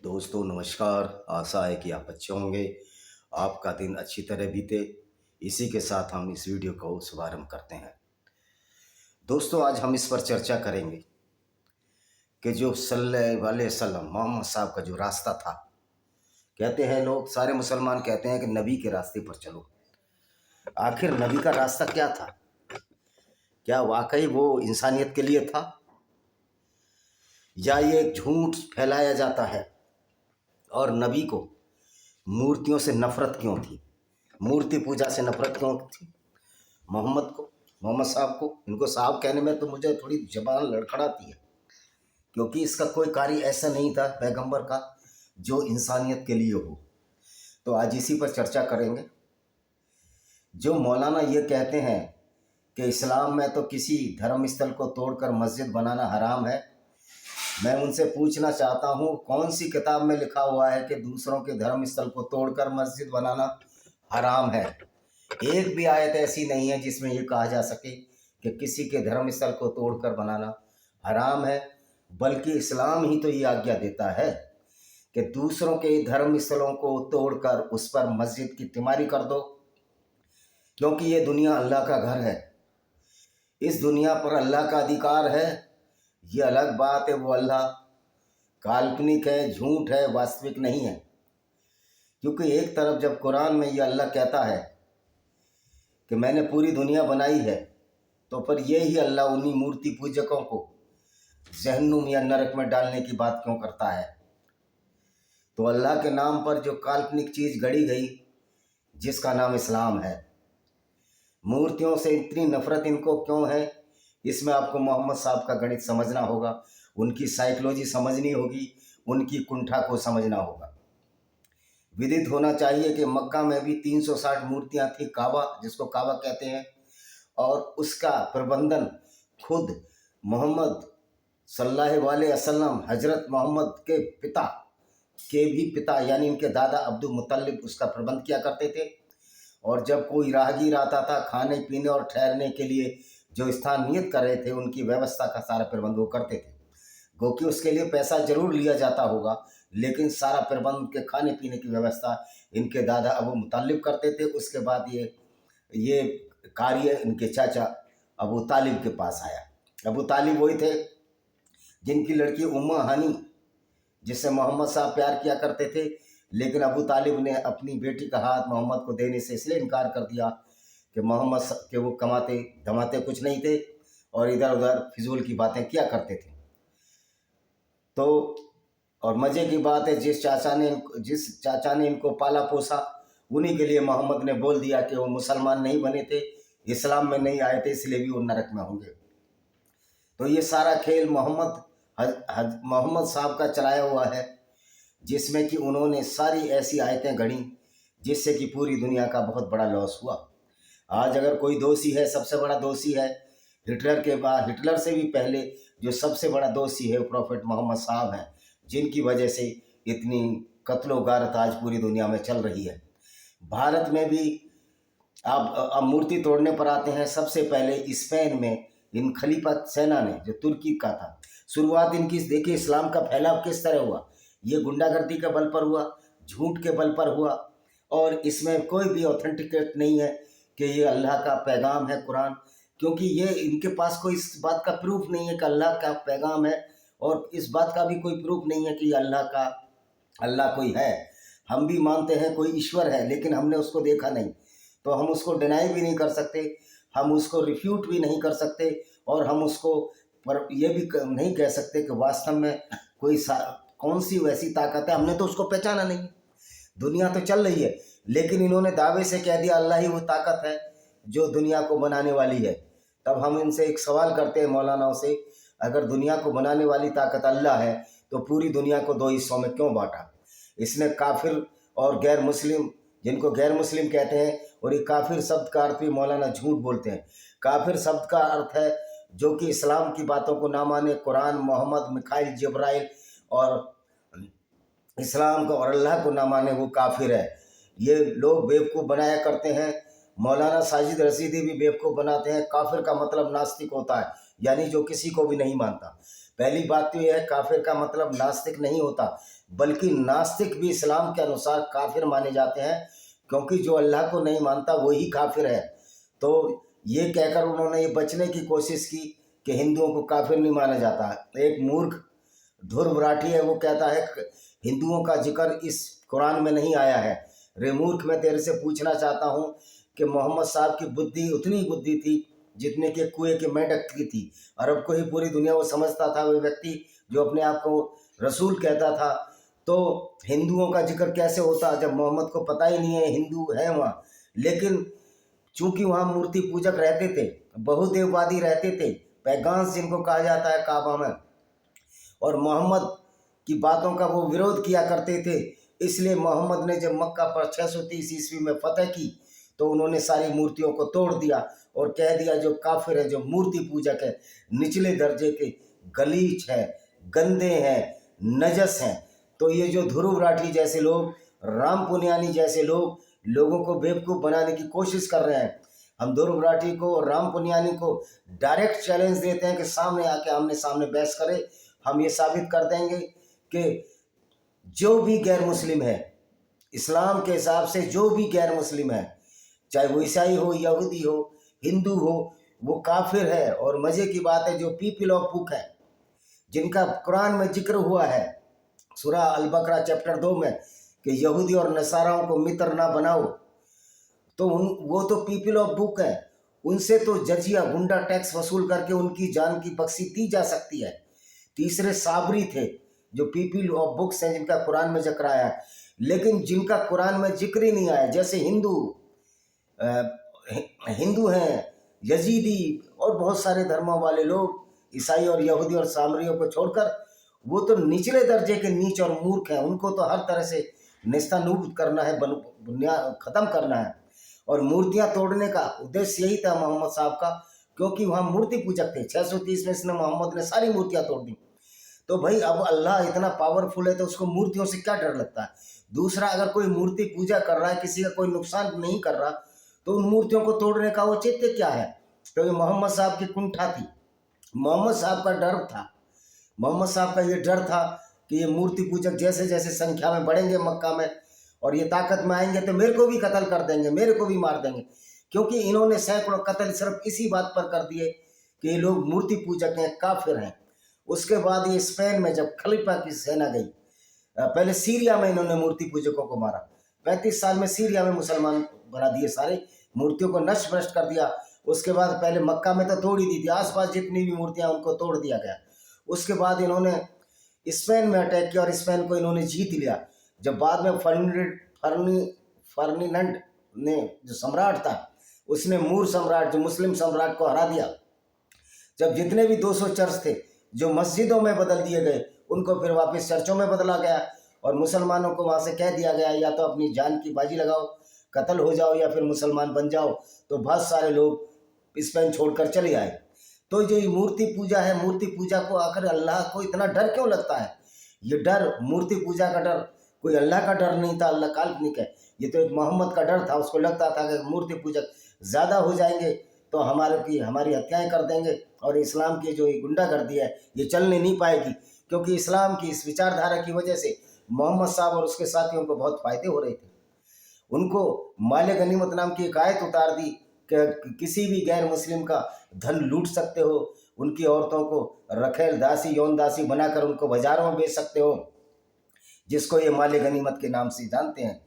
दोस्तों नमस्कार। आशा है कि आप अच्छे होंगे, आपका दिन अच्छी तरह बीते। इसी के साथ हम इस वीडियो को शुभारंभ करते हैं। दोस्तों आज हम इस पर चर्चा करेंगे कि जो सल्लल्लाहु अलैहि वसल्लम मोहम्मद साहब का जो रास्ता था, कहते हैं लोग, सारे मुसलमान कहते हैं कि नबी के रास्ते पर चलो। आखिर नबी का रास्ता क्या था? क्या वाकई वो इंसानियत के लिए था, या ये एक झूठ फैलाया जाता है? और नबी को मूर्तियों से नफरत क्यों थी? मूर्ति पूजा से नफरत क्यों थी मोहम्मद साहब को? इनको साहब कहने में तो मुझे थोड़ी जबान लड़खड़ाती है, क्योंकि इसका कोई कार्य ऐसा नहीं था पैगंबर का जो इंसानियत के लिए हो। तो आज इसी पर चर्चा करेंगे। जो मौलाना ये कहते हैं कि इस्लाम में तो किसी धर्म स्थल को तोड़कर मस्जिद बनाना हराम है, मैं उनसे पूछना चाहता हूँ, कौन सी किताब में लिखा हुआ है कि दूसरों के धर्म स्थल को तोड़कर मस्जिद बनाना हराम है? एक भी आयत ऐसी नहीं है जिसमें ये कहा जा सके कि किसी के धर्म स्थल को तोड़कर बनाना हराम है। बल्कि इस्लाम ही तो ये आज्ञा देता है कि दूसरों के धर्म स्थलों को तोड़कर उस पर मस्जिद की तिमारी कर दो, क्योंकि ये दुनिया अल्लाह का घर है। इस दुनिया पर अल्लाह का अधिकार है। ये अलग बात है, वो अल्लाह काल्पनिक है, झूठ है, वास्तविक नहीं है। क्योंकि एक तरफ जब कुरान में ये अल्लाह कहता है कि मैंने पूरी दुनिया बनाई है, तो पर यही अल्लाह उन्हीं मूर्ति पूजकों को जहन्नुम या नरक में डालने की बात क्यों करता है? तो अल्लाह के नाम पर जो काल्पनिक चीज़ गढ़ी गई, जिसका नाम इस्लाम है, मूर्तियों से इतनी नफरत इनको क्यों है? इसमें आपको मोहम्मद साहब का गणित समझना होगा, उनकी साइकोलॉजी समझनी होगी, उनकी कुंठा को समझना होगा। विदित होना चाहिए कि मक्का में भी 360 मूर्तियां थी, काबा जिसको काबा कहते हैं, और उसका प्रबंधन खुद मोहम्मद सल्लल्लाहु अलैहि वसल्लम, हजरत मोहम्मद के पिता के भी पिता यानी इनके दादा अब्दुल मुत्तलिब उसका प्रबंध किया करते थे। और जब कोई राहगीर आता था, खाने पीने और ठहरने के लिए जो स्थान नियत कर रहे थे, उनकी व्यवस्था का सारा प्रबंध वो करते थे। गो कि उसके लिए पैसा जरूर लिया जाता होगा, लेकिन सारा प्रबंध के खाने पीने की व्यवस्था इनके दादा अबू मुतालिब करते थे। उसके बाद ये कार्य इनके चाचा अबू तालिब के पास आया। अबू तालिब वही थे जिनकी लड़की उम्मा हानी, जिससे मोहम्मद साहब प्यार किया करते थे, लेकिन अबू तालिब ने अपनी बेटी का हाथ मोहम्मद को देने से इसलिए इनकार कर दिया कि मोहम्मद के वो कमाते धमाते कुछ नहीं थे और इधर उधर फिजूल की बातें किया करते थे। तो और मज़े की बात है, जिस चाचा ने इनको पाला पोसा, उन्हीं के लिए मोहम्मद ने बोल दिया कि वो मुसलमान नहीं बने थे, इस्लाम में नहीं आए थे, इसलिए भी वो नरक में होंगे। तो ये सारा खेल मोहम्मद साहब का चलाया हुआ है, जिसमें कि उन्होंने सारी ऐसी आयतें गढ़ी जिससे कि पूरी दुनिया का बहुत बड़ा लॉस हुआ। आज अगर कोई दोषी है, सबसे बड़ा दोषी है हिटलर के बाद, हिटलर से भी पहले जो सबसे बड़ा दोषी है वो प्रॉफेट मोहम्मद साहब हैं, जिनकी वजह से इतनी कत्लो गारत आज पूरी दुनिया में चल रही है। भारत में भी आप मूर्ति तोड़ने पर आते हैं। सबसे पहले स्पेन में इन खलीफा सेना ने, जो तुर्की का था, शुरुआत इनकी देखिए इस्लाम का फैलाव किस तरह हुआ। ये गुंडागर्दी के बल पर हुआ, झूठ के बल पर हुआ, और इसमें कोई भी ऑथेंटिकेट नहीं है कि ये अल्लाह का पैगाम है कुरान, क्योंकि ये इनके पास कोई इस बात का प्रूफ नहीं है कि अल्लाह का पैगाम है, और इस बात का भी कोई प्रूफ नहीं है कि अल्लाह कोई है। हम भी मानते हैं कोई ईश्वर है, लेकिन हमने उसको देखा नहीं, तो हम उसको डिनाई भी नहीं कर सकते, हम उसको रिफ्यूट भी नहीं कर सकते, और हम उसको पर यह भी नहीं कह सकते कि वास्तव में कौन सी वैसी ताकत है। हमने तो उसको पहचाना नहीं। दुनिया तो चल रही है, लेकिन इन्होंने दावे से कह दिया अल्लाह ही वो ताकत है जो दुनिया को बनाने वाली है। तब हम इनसे एक सवाल करते हैं मौलानाओं से, अगर दुनिया को बनाने वाली ताकत अल्लाह है, तो पूरी दुनिया को दो हिस्सों में क्यों बांटा? इसने काफिर और गैर मुस्लिम, जिनको गैर मुस्लिम कहते हैं, और ये काफिर शब्द का अर्थ भी मौलाना झूठ बोलते हैं। काफिर शब्द का अर्थ है जो कि इस्लाम की बातों को ना माने, कुरान, मोहम्मद, मिखाइल, जिब्राइल और इस्लाम को और अल्लाह को ना माने, वो काफिर है। ये लोग बेवकूफ़ बनाया करते हैं। मौलाना साजिद रशीदी भी बेवकूफ़ बनाते हैं। काफिर का मतलब नास्तिक होता है। यानी जो किसी को भी नहीं मानता। पहली बात तो यह है, काफिर का मतलब नास्तिक नहीं होता, बल्कि नास्तिक भी इस्लाम के अनुसार काफिर माने जाते हैं, क्योंकि जो अल्लाह को नहीं मानता वही काफिर है। तो ये कहकर उन्होंने ये बचने की कोशिश की कि हिंदुओं को काफिर नहीं माना जाता। एक मूर्ख ध्रुव राठी है, वो कहता है हिंदुओं का जिक्र इस कुरान में नहीं आया है। रे मूर्ख, मैं तेरे से पूछना चाहता हूँ कि मोहम्मद साहब की बुद्धि उतनी बुद्धि थी जितने के कुएं के मेंढक की थी। अरब को ही पूरी दुनिया वो समझता था, वो व्यक्ति जो अपने आप को रसूल कहता था। तो हिंदुओं का जिक्र कैसे होता जब मोहम्मद को पता ही नहीं है हिंदू है वहाँ। लेकिन चूंकि वहाँ मूर्ति पूजक रहते थे, बहुदेववादी रहते थे, पैगान्स जिनको कहा जाता है काबा में, और मोहम्मद की बातों का वो विरोध किया करते थे। इसलिए मोहम्मद ने जब मक्का पर 630 ईस्वी में फतेह की तो उन्होंने सारी मूर्तियों को तोड़ दिया और कह दिया जो काफिर है, जो मूर्ति पूजक है, निचले दर्जे के, गलीच है, गंदे हैं, नजस हैं। तो ये जो ध्रुव राठी जैसे लोग, राम पुनियानी जैसे लोग लोगों को बेवकूफ़ बनाने की कोशिश कर रहे हैं। हम ध्रुव राठी को और राम पुनियानी को डायरेक्ट चैलेंज देते हैं कि सामने आके आमने सामने बहस करें। हम ये साबित कर देंगे कि जो भी गैर मुस्लिम है, इस्लाम के हिसाब से जो भी गैर मुस्लिम है, चाहे वो ईसाई हो, यहूदी हो, हिंदू हो, वो काफिर है। और मज़े की बात है, जो पीपल ऑफ बुक है, जिनका कुरान में जिक्र हुआ है सूरा अल बकरा चैप्टर 2 में कि यहूदी और नसाराओं को मित्र ना बनाओ, तो वो तो पीपल ऑफ बुक है। उनसे तो जजिया, गुंडा टैक्स वसूल करके उनकी जान की बख्शी दी जा सकती है। तीसरे साबरी थे जो पीपल ऑफ बुक्स हैं, जिनका कुरान में जिक्र आया है। लेकिन जिनका कुरान में जिक्र ही नहीं आया, जैसे हिंदू हैं, यजीदी और बहुत सारे धर्मों वाले लोग, ईसाई और यहूदी और सामरियों को छोड़कर, वो तो निचले दर्जे के नीच और मूर्ख हैं। उनको तो हर तरह से नेस्तनाबूद करना है, बुनियाद ख़त्म करना है। और मूर्तियां तोड़ने का उद्देश्य यही था मोहम्मद साहब का, क्योंकि वहाँ मूर्ति पूजक थे। 630 में इसने मोहम्मद ने सारी मूर्तियां तोड़ दी। तो भाई अब अल्लाह इतना पावरफुल है तो उसको मूर्तियों से क्या डर लगता है। दूसरा, अगर कोई मूर्ति पूजा कर रहा है, किसी का कोई नुकसान नहीं कर रहा, तो उन मूर्तियों को तोड़ने का औचित्य क्या है। तो ये मोहम्मद साहब की कुंठा थी, मोहम्मद साहब का डर था। मोहम्मद साहब का ये डर था कि ये मूर्ति पूजक जैसे जैसे संख्या में बढ़ेंगे मक्का में और ये ताकत में आएंगे तो मेरे को भी कत्ल कर देंगे, मेरे को भी मार देंगे। क्योंकि इन्होंने सैकड़ों कत्ल सिर्फ इसी बात पर कर दिए कि ये लोग मूर्ति पूजक हैं, काफिर हैं। उसके बाद ये स्पेन में जब खलीफा की सेना गई, पहले सीरिया में इन्होंने मूर्ति पूजकों को मारा। 35 साल में सीरिया में मुसलमान बना दिए, सारे मूर्तियों को नष्ट भ्रष्ट कर दिया। उसके बाद पहले मक्का में तो तोड़ ही दी थी, आसपास जितनी भी मूर्तियां उनको तोड़ दिया गया। उसके बाद इन्होंने स्पेन में अटैक किया और स्पेन को इन्होंने जीत लिया। जब बाद में फर्डिनेंड ने, जो सम्राट था, उसने मूर सम्राट, जो मुस्लिम सम्राट को हरा दिया। जब जितने भी 200 चर्च थे जो मस्जिदों में बदल दिए गए, उनको फिर वापस चर्चों में बदला गया और मुसलमानों को वहाँ से कह दिया गया या तो अपनी जान की बाजी लगाओ, कत्ल हो जाओ, या फिर मुसलमान बन जाओ। तो बहुत सारे लोग स्पेन छोड़कर चले आए। तो जो ये मूर्ति पूजा है, मूर्ति पूजा को आखिर अल्लाह को इतना डर क्यों लगता है। ये डर, मूर्ति पूजा का डर, कोई अल्लाह का डर नहीं था, अल्लाह काल्पनिक है। ये तो एक मोहम्मद का डर था। उसको लगता था कि मूर्ति पूजक ज़्यादा हो जाएंगे तो हमारी हत्याएं कर देंगे और इस्लाम की जो ये गुंडागर्दी है ये चलने नहीं पाएगी। क्योंकि इस्लाम की इस विचारधारा की वजह से मोहम्मद साहब और उसके साथियों को बहुत फ़ायदे हो रहे थे। उनको माले गनीमत नाम की एक आयत उतार दी कि किसी भी गैर मुस्लिम का धन लूट सकते हो, उनकी औरतों को रखेल दासी, यौन दासी बनाकर उनको बाजारों में बेच सकते हो, जिसको ये माले गनीमत के नाम से जानते हैं।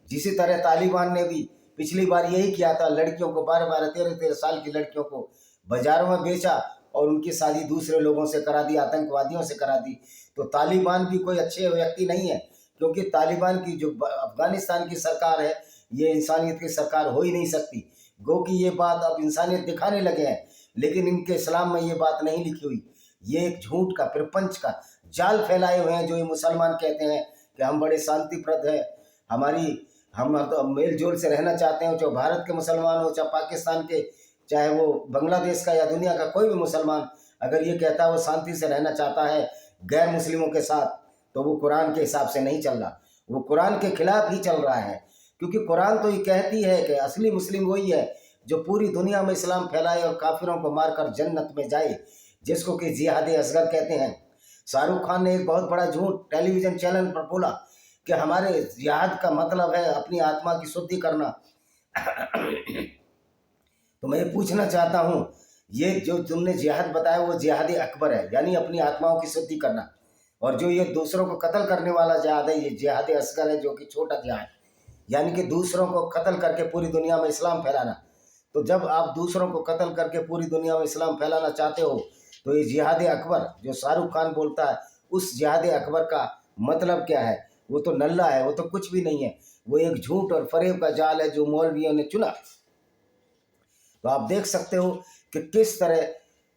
जिसी तरह तालिबान ने भी पिछली बार यही किया था, लड़कियों को 12-12, 13-13 साल की लड़कियों को बाजारों में बेचा और उनकी शादी दूसरे लोगों से करा दी, आतंकवादियों से करा दी। तो तालिबान भी कोई अच्छे व्यक्ति नहीं है, क्योंकि तालिबान की जो अफगानिस्तान की सरकार है, ये इंसानियत की सरकार हो ही नहीं सकती। गो कि ये बात अब इंसानियत दिखाने लगे हैं, लेकिन इनके इस्लाम में ये बात नहीं लिखी हुई। ये एक झूठ का, प्रपंच का जाल फैलाए हुए हैं। जो ये मुसलमान कहते हैं कि हम बड़े शांतिप्रद हैं, हम तो मेल जोल से रहना चाहते हैं, चाहे भारत के मुसलमान हो, चाहे पाकिस्तान के, चाहे वो बांग्लादेश का या दुनिया का कोई भी मुसलमान, अगर ये कहता है वो शांति से रहना चाहता है गैर मुस्लिमों के साथ, तो वो कुरान के हिसाब से नहीं चल रहा, वो कुरान के खिलाफ ही चल रहा है। क्योंकि कुरान तो ये कहती है कि असली मुस्लिम वही है जो पूरी दुनिया में इस्लाम फैलाए और काफिरों को मारकर जन्नत में जाए, जिसको कि जिहाद असगर कहते हैं। शाहरुख खान ने एक बहुत बड़ा झूठ टेलीविजन चैनल पर बोला कि हमारे जिहाद का मतलब है अपनी आत्मा की शुद्धि करना। तो मैं ये पूछना चाहता हूँ, ये जो तुमने जिहाद बताया वो जिहाद अकबर है, यानी अपनी आत्माओं की शुद्धि करना, और जो ये दूसरों को कत्ल करने वाला जिहाद है, ये जिहाद असगर है, जो कि छोटा जिहाद, यानी कि दूसरों को कत्ल करके पूरी दुनिया में इस्लाम फैलाना। तो जब आप दूसरों को कत्ल करके पूरी दुनिया में इस्लाम फैलाना चाहते हो, तो ये जिहाद अकबर जो शाहरुख खान बोलता है, उस जिहाद अकबर का मतलब क्या है? वो तो नल्ला है, वो तो कुछ भी नहीं है, वो एक झूठ और फरेब का जाल है जो मौलवियों ने चुना। तो आप देख सकते हो कि किस तरह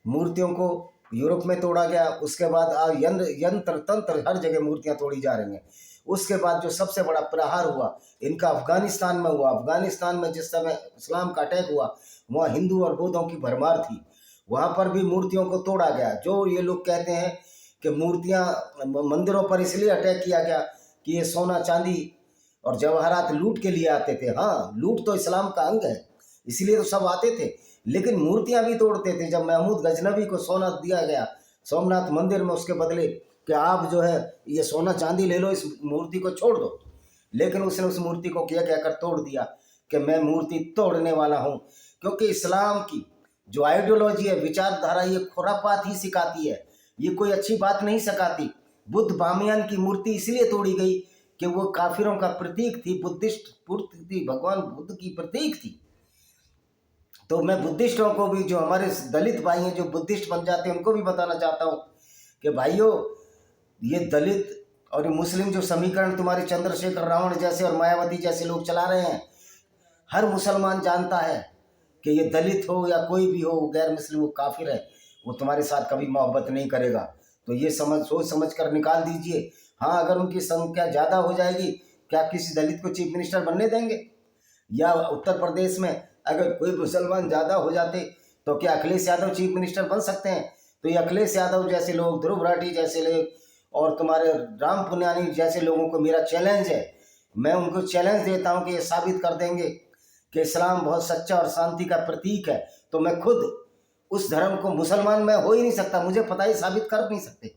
मूर्तियों को यूरोप में तोड़ा गया, उसके बाद यंत्र तंत्र हर जगह मूर्तियां तोड़ी जा रही हैं। उसके बाद जो सबसे बड़ा प्रहार हुआ इनका अफगानिस्तान में हुआ। अफगानिस्तान में जिस समय इस्लाम का अटैक हुआ, वहाँ हिंदू और बौद्धों की भरमार थी, वहाँ पर भी मूर्तियों को तोड़ा गया। जो ये लोग कहते हैं कि मूर्तियाँ मंदिरों पर इसलिए अटैक किया गया कि ये सोना चांदी और जवाहरात लूट के लिए आते थे। हाँ, लूट तो इस्लाम का अंग है, इसलिए तो सब आते थे, लेकिन मूर्तियां भी तोड़ते थे। जब महमूद गजनबी को सोना दिया गया सोमनाथ मंदिर में, उसके बदले कि आप जो है ये सोना चांदी ले लो, इस मूर्ति को छोड़ दो, लेकिन उसने उस मूर्ति को क्या कहकर तोड़ दिया कि मैं मूर्ति तोड़ने वाला हूँ। क्योंकि इस्लाम की जो आइडियोलॉजी है, विचारधारा, ये खुरापात ही सिखाती है, ये कोई अच्छी बात नहीं सिखाती। बुद्ध बामियान की मूर्ति इसलिए तोड़ी गई कि वो काफिरों का प्रतीक थी, बुद्धिस्ट थी, भगवान बुद्ध की प्रतीक थी। तो मैं बुद्धिस्टों को भी, जो हमारे दलित भाई हैं जो बुद्धिस्ट बन जाते हैं, उनको भी बताना चाहता हूँ कि भाइयों, ये दलित और ये मुस्लिम जो समीकरण तुम्हारे चंद्रशेखर रावण जैसे और मायावती जैसे लोग चला रहे हैं, हर मुसलमान जानता है कि ये दलित हो या कोई भी हो, गैर मुस्लिम हो, काफिर है, वो तुम्हारे साथ कभी मोहब्बत नहीं करेगा। तो ये सोच समझ कर निकाल दीजिए। हाँ, अगर उनकी संख्या ज़्यादा हो जाएगी, क्या किसी दलित को चीफ मिनिस्टर बनने देंगे? या उत्तर प्रदेश में अगर कोई मुसलमान ज़्यादा हो जाते तो क्या अखिलेश यादव चीफ मिनिस्टर बन सकते हैं? तो ये अखिलेश यादव जैसे लोग, ध्रुव राठी जैसे लोग और तुम्हारे राम पुनियानी जैसे लोगों को मेरा चैलेंज है, मैं उनको चैलेंज देता हूं कि ये साबित कर देंगे कि इस्लाम बहुत सच्चा और शांति का प्रतीक है। तो मैं खुद उस धर्म को, मुसलमान मैं हो ही नहीं सकता, मुझे पता ही साबित कर नहीं सकते।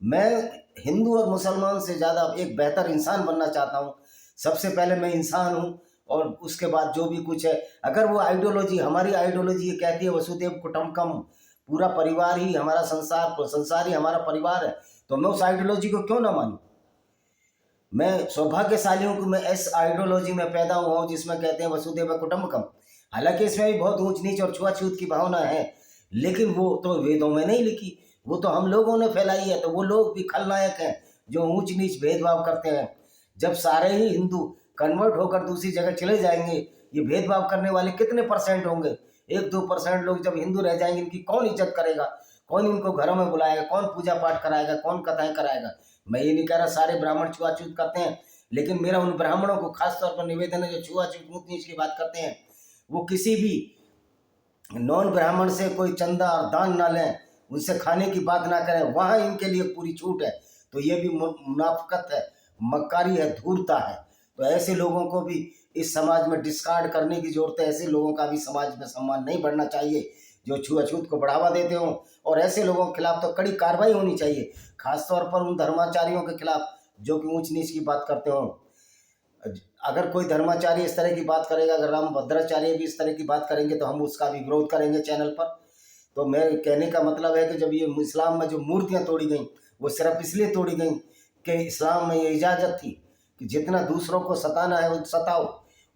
मैं हिंदू और मुसलमान से ज़्यादा एक बेहतर इंसान बनना चाहता हूँ। सबसे पहले मैं इंसान हूँ, और उसके बाद जो भी कुछ है, अगर वो आइडियोलॉजी, हमारी आइडियोलॉजी ये कहती है वसुदेव कुटुंबकम, पूरा परिवार ही हमारा संसार ही हमारा परिवार है, तो मैं उस आइडियोलॉजी को क्यों ना मानूं? मैं सौभाग्यशाली हूँ कि मैं इस आइडियोलॉजी में पैदा हुआ हूँ जिसमें कहते हैं वसुदेव कुटुंबकम। हालांकि इसमें भी बहुत ऊंच नीच और छुआछूत की भावना है, लेकिन वो तो वेदों में नहीं लिखी, वो तो हम लोगों ने फैलाई है। तो वो लोग भी खलनायक हैं जो ऊंच नीच भेदभाव करते हैं। जब सारे ही हिंदू कन्वर्ट होकर दूसरी जगह चले जाएंगे, ये भेदभाव करने वाले कितने परसेंट होंगे? 1-2% लोग जब हिंदू रह जाएंगे, इनकी कौन इज्जत करेगा? कौन इनको घरों में बुलाएगा? कौन पूजा पाठ कराएगा? कौन कथाएं कराएगा? मैं ये नहीं कह रहा सारे ब्राह्मण छुआछूत करते हैं, लेकिन मेरा उन ब्राह्मणों को खास तौर पर निवेदन है जो छुआछूत ऊंच नीच की बात करते हैं, वो किसी भी नॉन ब्राह्मण से कोई चंदा और दान ना लें, उनसे खाने की बात ना करें, वहाँ इनके लिए पूरी छूट है। तो ये भी मुनाफिकत है, मक्कारी है, धूर्ता है। तो ऐसे लोगों को भी इस समाज में डिस्कार्ड करने की जरूरत है। ऐसे लोगों का भी समाज में सम्मान नहीं बढ़ना चाहिए जो छुआछूत को बढ़ावा देते हों, और ऐसे लोगों के खिलाफ तो कड़ी कार्रवाई होनी चाहिए, खासतौर पर उन धर्माचार्यों के खिलाफ जो कि ऊंच नीच की बात करते हों। अगर कोई धर्माचार्य इस तरह की बात करेगा, अगर राम भद्राचार्य भी इस तरह की बात करेंगे, तो हम उसका भी विरोध करेंगे चैनल पर। तो मैं कहने का मतलब है कि जब ये इस्लाम में जो मूर्तियाँ तोड़ी गई, वो सिर्फ इसलिए तोड़ी गई कि इस्लाम में ये इजाज़त थी कि जितना दूसरों को सताना है वो सताओ,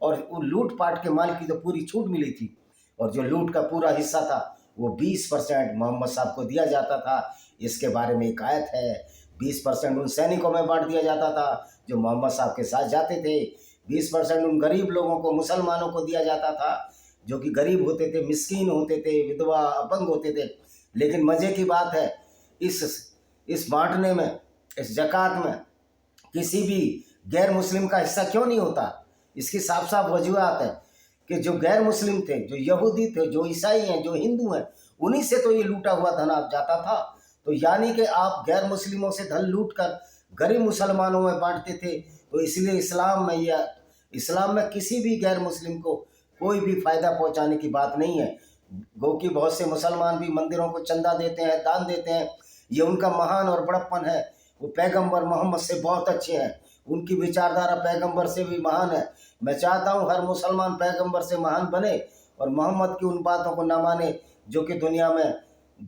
और वो लूट पाट के माल की तो पूरी छूट मिली थी, और जो लूट का पूरा हिस्सा था वो 20% मोहम्मद साहब को दिया जाता था। इसके बारे में एक आयत है, 20% उन सैनिकों में बांट दिया जाता था जो मोहम्मद साहब के साथ जाते थे, 20% उन गरीब लोगों को, मुसलमानों को दिया जाता था जो कि गरीब होते थे, मिस्कीन होते थे, विधवा, अपंग होते थे। लेकिन मज़े की बात है, इस बांटने में, इस ज़कात में किसी भी गैर मुस्लिम का हिस्सा क्यों नहीं होता? इसकी साफ साफ वजूहत है कि जो गैर मुस्लिम थे, जो यहूदी थे, जो ईसाई हैं, जो हिंदू हैं, उन्हीं से तो ये लूटा हुआ धन आप जाता था। तो यानी कि आप गैर मुस्लिमों से धन लूट कर गरीब मुसलमानों में बांटते थे। तो इसलिए इस्लाम में किसी भी गैर मुस्लिम को कोई भी फायदा पहुंचाने की बात नहीं है। गो कि बहुत से मुसलमान भी मंदिरों को चंदा देते हैं, दान देते हैं, ये उनका महान और बड़प्पन है। वो पैगंबर मोहम्मद से बहुत अच्छे हैं, उनकी विचारधारा पैगंबर से भी महान है। मैं चाहता हूँ हर मुसलमान पैगंबर से महान बने और मोहम्मद की उन बातों को ना माने जो कि दुनिया में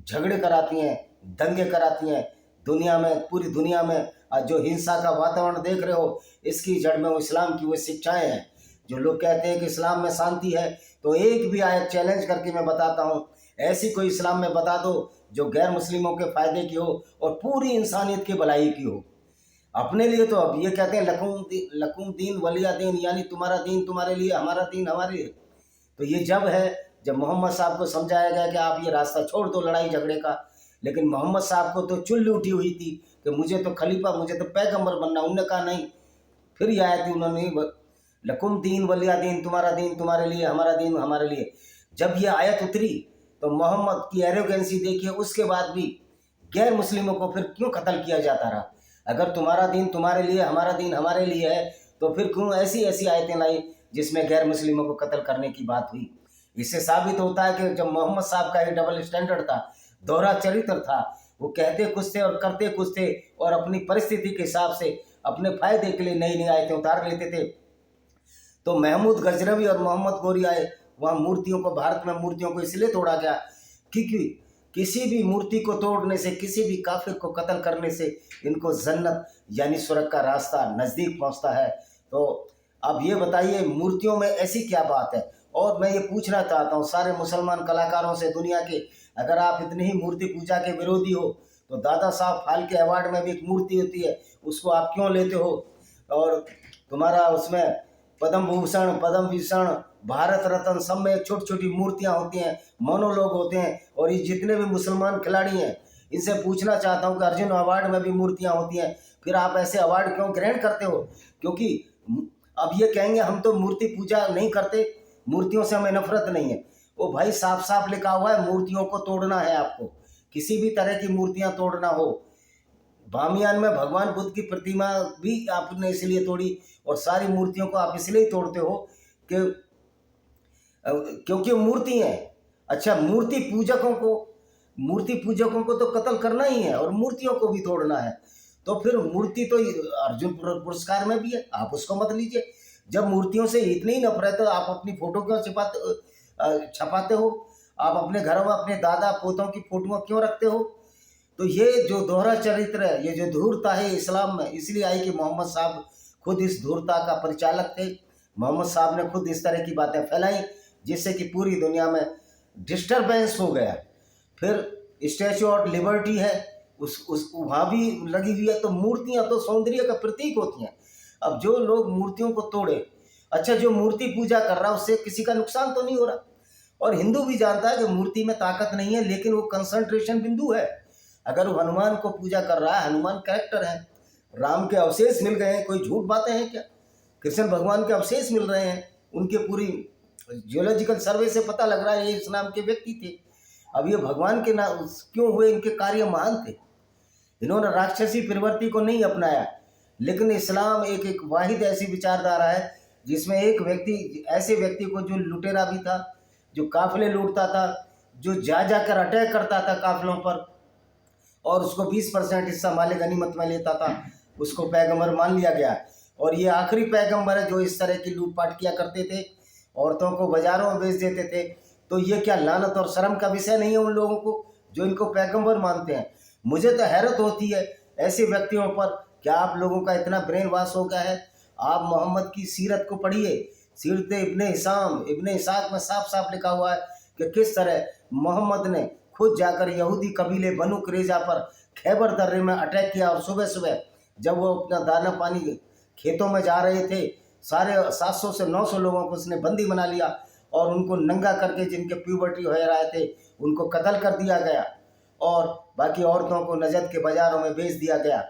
झगड़े कराती हैं, दंगे कराती हैं। दुनिया में, पूरी दुनिया में आज जो हिंसा का वातावरण देख रहे हो, इसकी जड़ में वो इस्लाम की वो शिक्षाएं हैं। जो लोग कहते हैं कि इस्लाम में शांति है, तो एक भी आयत चैलेंज करके मैं बताता हूँ, ऐसी कोई इस्लाम में बता दो जो गैर मुस्लिमों के फायदे की हो और पूरी इंसानियत की भलाई की हो। अपने लिए तो अब ये कहते हैं लकुम दीन वलिया दीन, यानी तुम्हारा दीन तुम्हारे लिए, हमारा दीन हमारे लिए। तो ये जब है जब मोहम्मद साहब को समझाया गया कि आप ये रास्ता छोड़ दो लड़ाई झगड़े का, लेकिन मोहम्मद साहब को तो चुल्ली उठी हुई थी कि मुझे तो खलीफा, मुझे तो पैगंबर बनना। उन्होंने कहा नहीं, फिर ये आयत उन्होंने लकुम दीन वलिया दीन, तुम्हारा दीन तुम्हारे लिए, हमारा दीन हमारे लिए। जब ये आयत उतरी तो मोहम्मद की एरोगेंसी देखिए, उसके बाद भी गैर मुस्लिमों को फिर क्यों कत्ल किया जाता रहा। अगर तुम्हारा दीन तुम्हारे लिए, हमारा दीन हमारे लिए है, तो फिर क्यों ऐसी ऐसी आयतें लाई जिसमें गैर मुस्लिमों को कत्ल करने की बात हुई। इससे साबित होता है कि जब मोहम्मद साहब का एक डबल स्टैंडर्ड था, दोहरा चरित्र था, वो कहते कुछ थे और करते कुछ थे, और अपनी परिस्थिति के हिसाब से अपने फायदे के लिए नई नई आयतें उतार लेते थे। तो महमूद गजनवी और मोहम्मद गोरी आए, वहाँ मूर्तियों को, भारत में मूर्तियों को इसलिए तोड़ा गया क्योंकि किसी भी मूर्ति को तोड़ने से, किसी भी काफिर को कत्ल करने से इनको जन्नत यानी स्वर्ग का रास्ता नज़दीक पहुंचता है। तो अब ये बताइए मूर्तियों में ऐसी क्या बात है। और मैं ये पूछना चाहता हूँ सारे मुसलमान कलाकारों से दुनिया के, अगर आप इतनी ही मूर्ति पूजा के विरोधी हो तो दादा साहब फाल्के अवार्ड में भी एक मूर्ति होती है, उसको आप क्यों लेते हो। और तुम्हारा उसमें पद्म भूषण, पद्म विभूषण, भारत रत्न, सब में छोटी छोटी मूर्तियां होती हैं, मोनोलोग होते हैं। और ये जितने भी मुसलमान खिलाड़ी हैं, इनसे पूछना चाहता हूं कि अर्जुन अवार्ड में भी मूर्तियां होती हैं, फिर आप ऐसे अवार्ड क्यों ग्रहण करते हो। क्योंकि अब ये कहेंगे हम तो मूर्ति पूजा नहीं करते, मूर्तियों से हमें नफरत नहीं है। वो भाई साफ साफ लिखा हुआ है मूर्तियों को तोड़ना है आपको, किसी भी तरह की मूर्तियां तोड़ना हो। बामियान में भगवान बुद्ध की प्रतिमा भी आपने इसलिए तोड़ी, और सारी मूर्तियों को आप इसलिए तोड़ते हो कि क्योंकि मूर्ति है। अच्छा, मूर्ति पूजकों को तो कत्ल करना ही है और मूर्तियों को भी तोड़ना है। तो फिर मूर्ति तो अर्जुन पुरस्कार में भी है, आप उसको मत लीजिए। जब मूर्तियों से इतनी ही नफरत है तो आप अपनी फोटो क्यों छपाते हो। आप अपने घरों में अपने दादा पोतों की फोटोआं क्यों रखते हो। तो ये जो दोहरा चरित्र है, ये जो धूर्तता है इस्लाम में, इसलिए आई कि मोहम्मद साहब खुद इस धूर्तता का परिचालक थे। मोहम्मद साहब ने खुद इस तरह की बातें फैलाई जिससे कि पूरी दुनिया में डिस्टरबेंस हो गया। फिर स्टैचू ऑफ लिबर्टी है, उस वहाँ भी लगी हुई है। तो मूर्तियाँ तो सौंदर्य का प्रतीक होती हैं। अब जो लोग मूर्तियों को तोड़े, अच्छा जो मूर्ति पूजा कर रहा है उससे किसी का नुकसान तो नहीं हो रहा। और हिंदू भी जानता है कि मूर्ति में ताकत नहीं है, लेकिन वो कंसंट्रेशन बिंदु है। अगर वो हनुमान को पूजा कर रहा है, हनुमान कैरेक्टर है, राम के अवशेष मिल गए हैं, कोई झूठ बातें हैं क्या। कृष्ण भगवान के अवशेष मिल रहे हैं, उनके पूरी जियोलॉजिकल सर्वे से पता लग रहा है ये इस नाम के व्यक्ति थे। अब ये भगवान के नाम क्यों हुए, इनके कार्य महान थे। इन्होंने राक्षसी प्रवृत्ति को नहीं अपनाया। लेकिन इस्लाम एक वाहिद ऐसी विचारधारा है जिसमें एक व्यक्ति, ऐसे व्यक्ति को जो लुटेरा भी था, जो काफिले लूटता था, जो जाकर अटैक करता था काफिलों पर, और उसको 20% हिस्सा माले गनीमत में लेता था, उसको पैगंबर मान लिया गया। और ये आखिरी पैगंबर है जो इस तरह की लूटपाट किया करते थे, औरतों को बाजारों में बेच देते थे। तो ये क्या लानत और शर्म का विषय नहीं है उन लोगों को जो इनको पैगंबर मानते हैं। मुझे तो हैरत होती है ऐसे व्यक्तियों पर, क्या आप लोगों का इतना ब्रेन वॉश हो गया है। आप मोहम्मद की सीरत को पढ़िए, सीरत इब्ने इसाक में साफ साफ लिखा हुआ है कि किस तरह मोहम्मद ने खुद जाकर यहूदी कबीले बनु कुरैज़ा पर खैबर दर्रे में अटैक किया। और सुबह सुबह जब वो अपना दाना पानी खेतों में जा रहे थे, सारे 700 से 900 लोगों को उसने बंदी बना लिया और उनको नंगा करके, जिनके प्यूबर्टी हो रहे थे, उनको कत्ल कर दिया गया और बाकी औरतों को नजद के बाज़ारों में बेच दिया गया।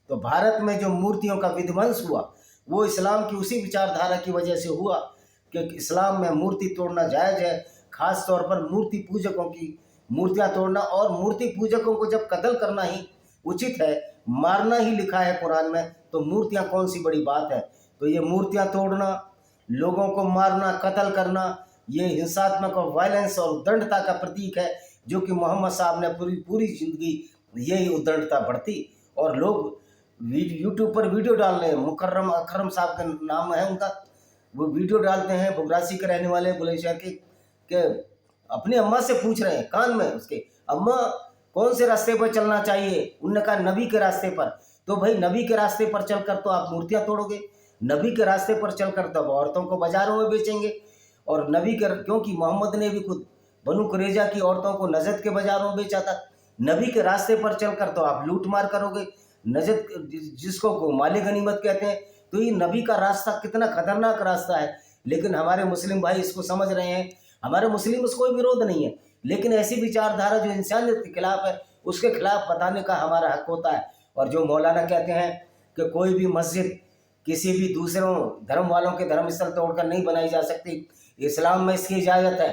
तो भारत में जो मूर्तियों का विध्वंस हुआ वो इस्लाम की उसी विचारधारा की वजह से हुआ कि इस्लाम में मूर्ति तोड़ना जायज़ है, खास तौर पर मूर्ति पूजकों की मूर्तियां तोड़ना। और मूर्ति पूजकों को जब कत्ल करना ही उचित है, मारना ही लिखा है कुरान में, तो मूर्तियां कौन सी बड़ी बात है। तो ये मूर्तियां तोड़ना, लोगों को मारना, कत्ल करना, ये हिंसात्मक और वायलेंस और उद्दंडता का प्रतीक है, जो कि मोहम्मद साहब ने पूरी पूरी जिंदगी यही उद्दंडता बढ़ती। और लोग यूट्यूब पर वीडियो डाल रहे हैं, मुकर्रम अकरम साहब का नाम है उनका, वो वीडियो डालते हैं, बुगरासी के रहने वाले बुलंदशहर के अपनी अम्मा से पूछ रहे हैं कान में उसके, अम्मा कौन से रास्ते पर चलना चाहिए? उन्होंने कहा नबी के रास्ते पर। तो भाई नबी के रास्ते पर चलकर तो आप मूर्तियां तोड़ोगे, नबी के रास्ते पर चलकर तब औरतों को बाजारों में बेचेंगे। और नबी के, क्योंकि मोहम्मद ने भी खुद बनु कुरैजा की औरतों को नजद के बाजारों में बेचा था। नबी के रास्ते पर चलकर तो आप लूट मार करोगे, नजद जिसको को माले गनीमत कहते हैं। तो ये नबी का रास्ता कितना खतरनाक रास्ता है, लेकिन हमारे मुस्लिम भाई इसको समझ रहे हैं। हमारे मुस्लिम उसको कोई विरोध नहीं है, लेकिन ऐसी विचारधारा जो इंसानियत के खिलाफ है उसके खिलाफ बताने का हमारा हक होता है। और जो मौलाना कहते हैं कि कोई भी मस्जिद किसी भी दूसरों धर्म वालों के धर्म स्थल तोड़कर नहीं बनाई जा सकती, इस्लाम में इसकी इजाज़त है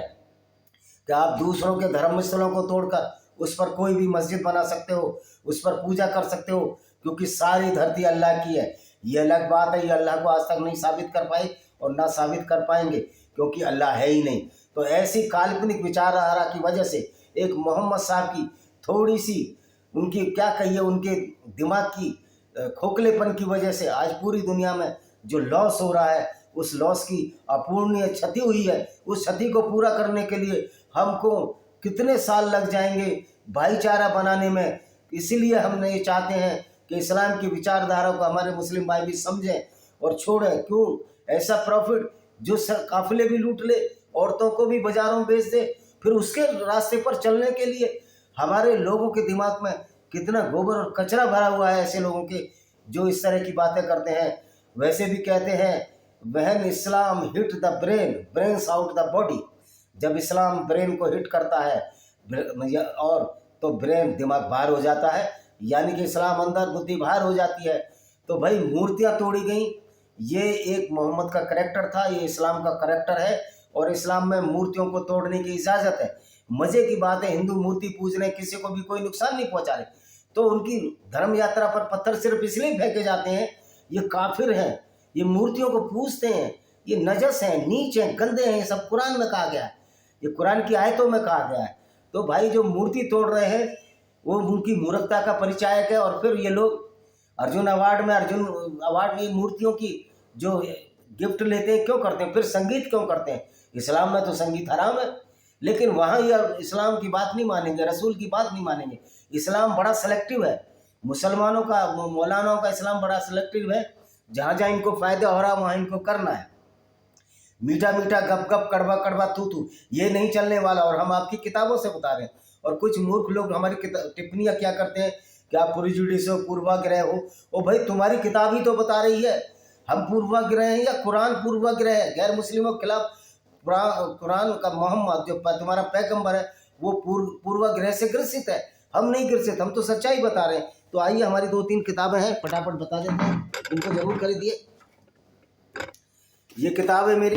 कि आप दूसरों के धर्म स्थलों को तोड़कर उस पर कोई भी मस्जिद बना सकते हो, उस पर पूजा कर सकते हो, क्योंकि सारी धरती अल्लाह की है। ये अलग बात है, ये अल्लाह को आज तक नहीं साबित कर पाए और ना साबित कर पाएंगे, क्योंकि अल्लाह है ही नहीं। तो ऐसी काल्पनिक विचारधारा की वजह से एक मोहम्मद साहब की थोड़ी सी उनकी क्या कहिए उनके दिमाग की खोखलेपन की वजह से आज पूरी दुनिया में जो लॉस हो रहा है, उस लॉस की अपूर्णीय क्षति हुई है। उस क्षति को पूरा करने के लिए हमको कितने साल लग जाएंगे भाईचारा बनाने में। इसीलिए हम ये चाहते हैं कि इस्लाम की विचारधारा को हमारे मुस्लिम भाई भी समझें और छोड़ें। क्यों ऐसा प्रॉफिट जो काफिले भी लूट ले, औरतों को भी बाजारों में बेच दे, फिर उसके रास्ते पर चलने के लिए हमारे लोगों के दिमाग में कितना गोबर और कचरा भरा हुआ है ऐसे लोगों के जो इस तरह की बातें करते हैं। वैसे भी कहते हैं when Islam hit the brain brains out the body, जब इस्लाम ब्रेन को हिट करता है और तो ब्रेन दिमाग बाहर हो जाता है, यानी कि इस्लाम अंदर बुद्धि बाहर हो जाती है। तो भाई मूर्तियां तोड़ी गई, ये एक मोहम्मद का करैक्टर था, ये इस्लाम का करैक्टर है और इस्लाम में मूर्तियों को तोड़ने की इजाज़त है। मज़े की बात है, हिंदू मूर्ति पूज रहे, किसी को भी कोई नुकसान नहीं पहुंचा रहे, तो उनकी धर्म यात्रा पर पत्थर सिर्फ इसलिए फेंके जाते हैं, ये काफिर हैं, ये मूर्तियों को पूजते हैं, ये नजस हैं, नीच हैं, गंदे हैं। ये सब कुरान में कहा गया है, ये कुरान की आयतों में कहा गया है। तो भाई जो मूर्ति तोड़ रहे हैं वो उनकी मूर्खता का परिचायक है। और फिर ये लोग अर्जुन अवार्ड में मूर्तियों की जो गिफ्ट लेते हैं, क्यों करते हैं? फिर संगीत क्यों करते हैं? इस्लाम में तो संगीत हराम है, लेकिन वहाँ ये इस्लाम की बात नहीं मानेंगे, रसूल की बात नहीं मानेंगे। इस्लाम बड़ा सेलेक्टिव है, मुसलमानों का मौलानाओं का इस्लाम बड़ा सेलेक्टिव है। जहाँ जहाँ इनको फ़ायदा हो रहा है वहाँ इनको करना है। मीठा मीठा गप गप कड़वा कड़वा तू तू, ये नहीं चलने वाला। और हम आपकी किताबों से बता रहे हैं। और कुछ मूर्ख लोग हमारी टिप्पणियाँ क्या करते हैं कि आप प्रिजुडिस हो, पूर्वाग्रह हो। ओ भाई तुम्हारी किताब ही तो बता रही है हम पूर्वाग्रह हैं, या कुरान पूर्वाग्रह है? गैर मुस्लिमों के खिलाफ कुरान का मोहम्मद जो तुम्हारा पैगंबर है वो पूर्वाग्रह से ग्रसित है। हम नहीं ग्रसित, हम तो सच्चाई बता रहे हैं। तो आइए हमारी 2-3 किताबें हैं, फटाफट बता देते हैं, इनको जरूर खरीदिए। ये किताब है मेरी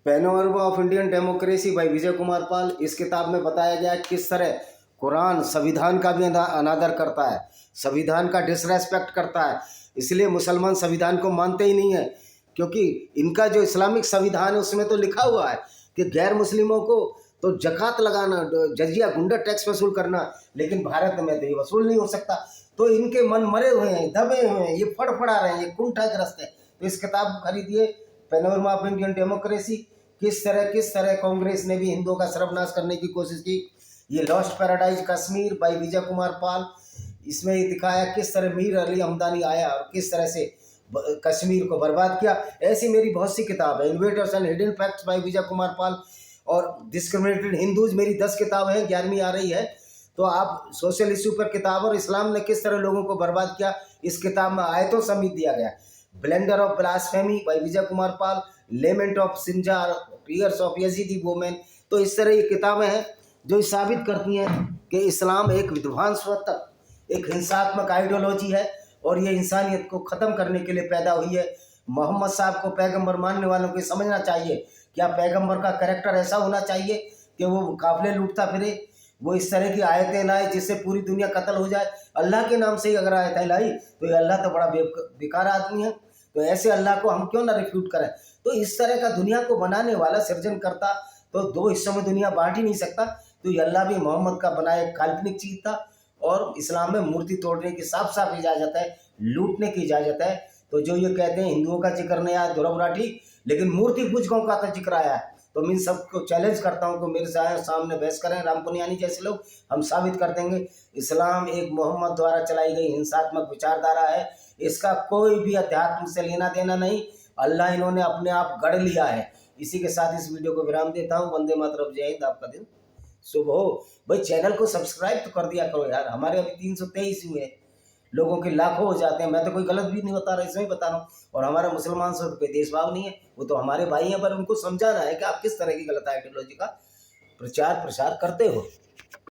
Panorama of Indian Democracy by Vijay Kumar Pal. इस किताब में बताया गया है किस तरह कुरान संविधान का भी अनादर करता है, संविधान का डिसरेस्पेक्ट करता है। इसलिए मुसलमान संविधान को मानते ही नहीं है, क्योंकि इनका जो इस्लामिक संविधान है उसमें तो लिखा हुआ है कि गैर मुस्लिमों को तो जकात लगाना, जजिया गुंडा टैक्स वसूल करना, लेकिन भारत में तो ये वसूल नहीं हो सकता। तो इनके मन मरे हुए हैं, दबे हुए हैं, ये फड़फड़ा रहे हैं, ये कुंठाग्रस्त है। तो इस किताब को खरीदिए, पैनोरमा ऑफ इंडियन डेमोक्रेसी। किस तरह कांग्रेस ने भी हिंदुओं का सर्वनाश करने की कोशिश की। ये lost paradise Kashmir bye Vijay Kumar पाल। इसमें ये दिखाया किस तरह मीर अली हमदानी आया और किस तरह से कश्मीर को बर्बाद किया। ऐसी मेरी बहुत सी किताब है। Invaders and Hidden Facts by Vijay Kumar Pal और डिस्क्रिमिनेटेड हिंदूज, मेरी 10 किताब है, 11वीं आ रही है। तो आप सोशल इशू पर किताब और इस्लाम ने किस तरह लोगों को बर्बाद किया, इस किताब में आयतों समेत दिया गया। Blender of blasphemy by Vijay Kumar Pal, lament of Sinjar, tears of Yazidi women. तो इस तरह ये किताबें हैं जो साबित करती हैं कि इस्लाम एक विध्वंसक, एक हिंसात्मक आइडियोलॉजी है और ये इंसानियत को ख़त्म करने के लिए पैदा हुई है। मोहम्मद साहब को पैगंबर मानने वालों को समझना चाहिए, क्या पैगंबर का करैक्टर ऐसा होना चाहिए कि वो काफिले लूटता फिरे, वो इस तरह की आयतें लाए जिससे पूरी दुनिया कत्ल हो जाए। अल्लाह के नाम से ही अगर आयतें लाई तो ये अल्लाह तो बड़ा बेकार आदमी है। तो ऐसे अल्लाह को हम क्यों ना रिफ्यूट करें। तो इस तरह का दुनिया को बनाने वाला, सृजन करता, तो दो हिस्सों में दुनिया बांट ही नहीं सकता। तो ये अल्लाह भी मोहम्मद का बनाया एक काल्पनिक चीज था। और इस्लाम में मूर्ति तोड़ने की साफ साफ इजाजत है, लूटने की इजाजत है। तो जो ये कहते हैं हिंदुओं का जिक्र नहीं आया, ध्रुव राठी, लेकिन मूर्ति पूजकों का तो जिक्र आया है। तो मैं सबको चैलेंज करता हूँ कि मेरे सामने बहस करें, राम पुनियानी जैसे लोग, हम साबित कर देंगे इस्लाम एक मोहम्मद द्वारा चलाई गई हिंसात्मक विचारधारा है। इसका कोई भी अध्यात्म से लेना देना नहीं, अल्लाह इन्होंने अपने आप गढ़ लिया है। इसी के साथ इस वीडियो को विराम देता हूँ। वंदे मातरम, जय हिंद, आपका दिन शुभ हो। भाई चैनल को सब्सक्राइब तो कर दिया करो यार, हमारे अभी 323 हुए, लोगों के लाखों हो जाते हैं। मैं तो कोई गलत भी नहीं बता रहा, इसमें बता रहा हूँ। और हमारे मुसलमान से तो कोई देशभाव नहीं है, वो तो हमारे भाई हैं, पर उनको समझाना है कि आप किस तरह की गलत आइडियोलॉजी का प्रचार प्रसार करते हो।